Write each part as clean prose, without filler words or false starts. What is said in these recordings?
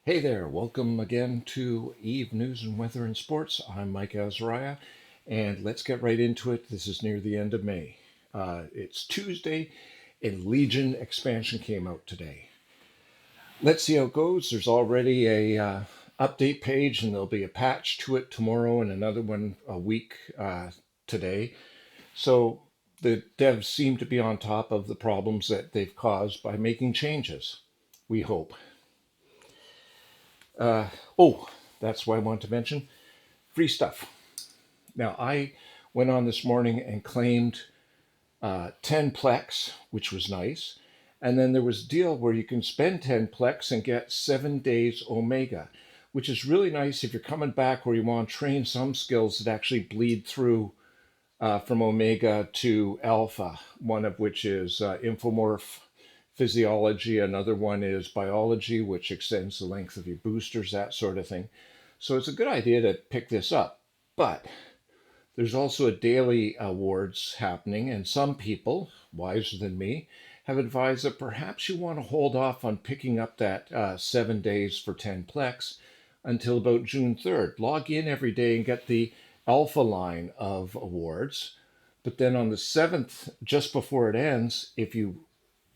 Hey there, welcome again to Eve News and Weather and Sports. I'm Mike Azariah, and let's get right into it. This is near the end of May. It's Tuesday, and Legion expansion came out today. Let's see how it goes. There's already a update page, and there'll be a patch to it tomorrow, and another one a week today. So the devs seem to be on top of the problems that they've caused by making changes. We hope. Uh, oh, that's why I want to mention free stuff. Now, I went on this morning and claimed 10 Plex, which was nice. And then there was a deal where you can spend 10 Plex and get 7 days Omega, which is really nice if you're coming back or you want to train some skills that actually bleed through from Omega to Alpha, one of which is Infomorph physiology, another one is biology, which extends the length of your boosters, that sort of thing. So it's a good idea to pick this up. But there's also a daily awards happening, and some people, wiser than me, have advised that perhaps you want to hold off on picking up that 7 days for 10 Plex until about June 3rd. Log in every day and get the alpha line of awards. But then on the 7th, just before it ends, if you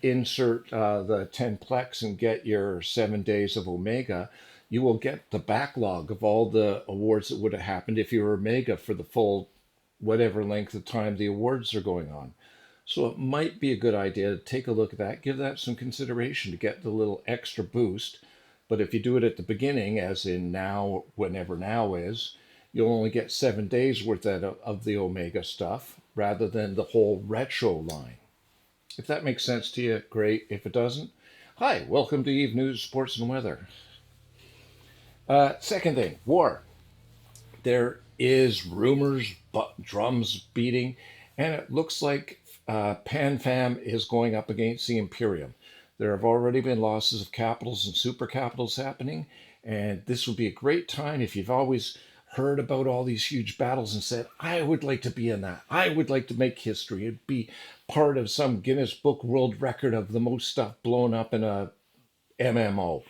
insert the 10 Plex and get your 7 days of Omega, you will get the backlog of all the awards that would have happened if you were Omega for the full whatever length of time the awards are going on. So it might be a good idea to take a look at that, give that some consideration to get the little extra boost. But if you do it at the beginning, as in now, whenever now is, you'll only get 7 days worth of the Omega stuff rather than the whole retro line. If that makes sense to you, great. If it doesn't, hi, welcome to Eve News, Sports and Weather. Second thing, war. There is rumors, drums beating, and it looks like PanFam is going up against the Imperium. There have already been losses of capitals and super capitals happening, and this would be a great time if you've always heard about all these huge battles and said, I would like to be in that. I would like to make history. It'd be part of some Guinness Book World Record of the most stuff blown up in a MMO.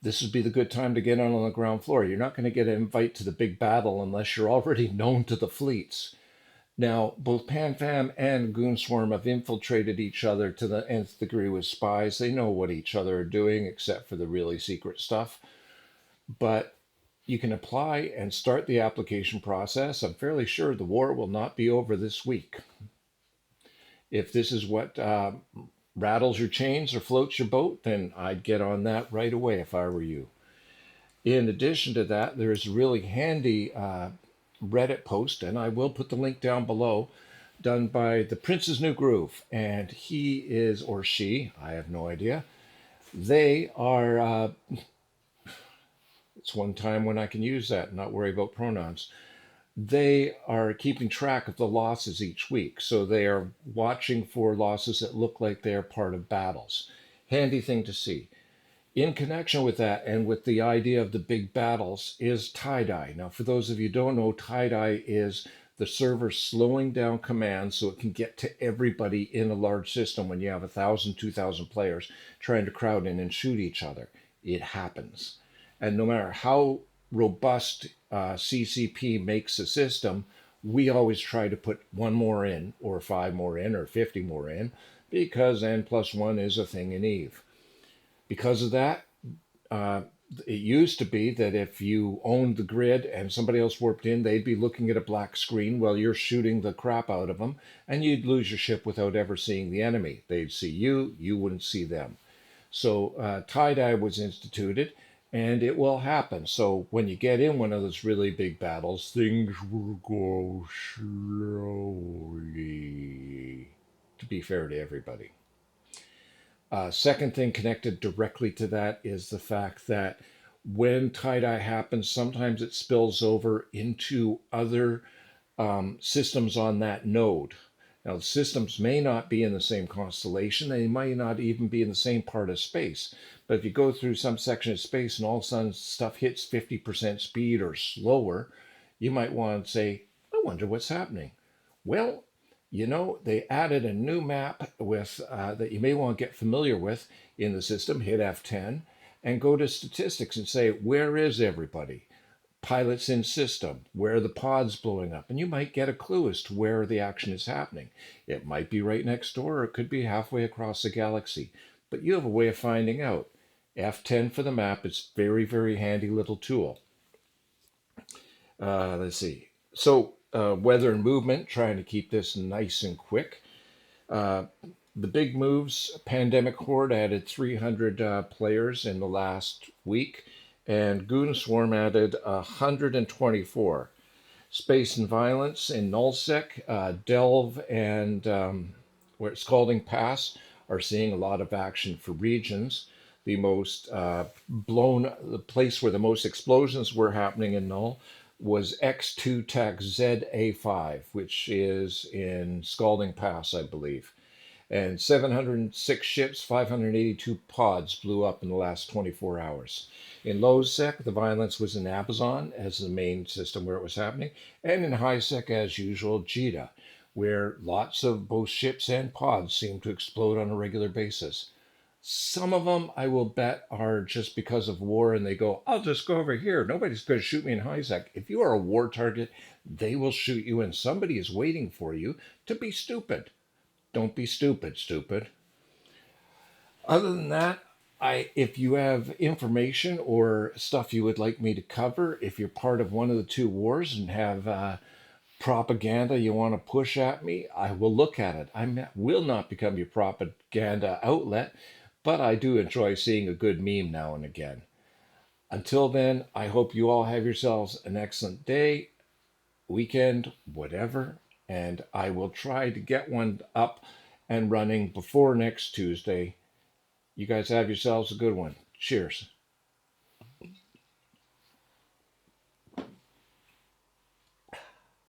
This would be the good time to get on the ground floor. You're not going to get an invite to the big battle unless you're already known to the fleets. Now, both PanFam and Goonswarm have infiltrated each other to the nth degree with spies. They know what each other are doing, except for the really secret stuff. But you can apply and start the application process. I'm fairly sure the war will not be over this week. If this is what rattles your chains or floats your boat, then I'd get on that right away if I were you. In addition to that, there's a really handy Reddit post, and I will put the link down below, done by the Prince's New Groove. And he is, or she, I have no idea, they are, it's one time when I can use that and not worry about pronouns. They are keeping track of the losses each week. So they are watching for losses that look like they're part of battles. Handy thing to see. In connection with that and with the idea of the big battles is tie-dye. Now, for those of you who don't know, tie-dye is the server slowing down commands so it can get to everybody in a large system when you have 1,000, 2,000 players trying to crowd in and shoot each other. It happens. And no matter how robust CCP makes a system, we always try to put one more in, or 5 more in, or 50 more in, because n+1 is a thing in Eve. Because of that, it used to be that if you owned the grid and somebody else warped in, they'd be looking at a black screen while you're shooting the crap out of them, and you'd lose your ship without ever seeing the enemy. They'd see you, you wouldn't see them. So tie-dye was instituted, and it will happen. So when you get in one of those really big battles, things will go slowly, to be fair to everybody. Second thing connected directly to that is the fact that when tie-dye happens, sometimes it spills over into other systems on that node. Now, the systems may not be in the same constellation. They might not even be in the same part of space. But if you go through some section of space and all of a sudden stuff hits 50% speed or slower, you might want to say, I wonder what's happening. Well, they added a new map with that you may want to get familiar with in the system. Hit F10, and go to statistics and say, where is everybody? Pilots in system, where are the pods blowing up? And you might get a clue as to where the action is happening. It might be right next door, or it could be halfway across the galaxy. But you have a way of finding out. F10 for the map. It's very, very handy little tool. Let's see. So, weather and movement, trying to keep this nice and quick. Uh, the big moves, Pandemic Horde added 300 players in the last week, and Goon Swarm added 124. Space and Violence in Nullsec, Delve, and where Scalding Pass are seeing a lot of action for regions. The most the place where the most explosions were happening in Null was X2 Tech ZA5, which is in Scalding Pass, I believe. And 706 ships, 582 pods blew up in the last 24 hours. In low sec, the violence was in Abazon as the main system where it was happening, and in high sec, as usual, Jita, where lots of both ships and pods seem to explode on a regular basis. Some of them, I will bet, are just because of war and they go, I'll just go over here. Nobody's going to shoot me in high sec. If you are a war target, they will shoot you, and somebody is waiting for you to be stupid. Don't be stupid, stupid. Other than that, if you have information or stuff you would like me to cover, if you're part of one of the two wars and have propaganda you want to push at me, I will look at it. Will not become your propaganda outlet, but I do enjoy seeing a good meme now and again. Until then, I hope you all have yourselves an excellent day, weekend, whatever, and I will try to get one up and running before next Tuesday. You guys have yourselves a good one. Cheers.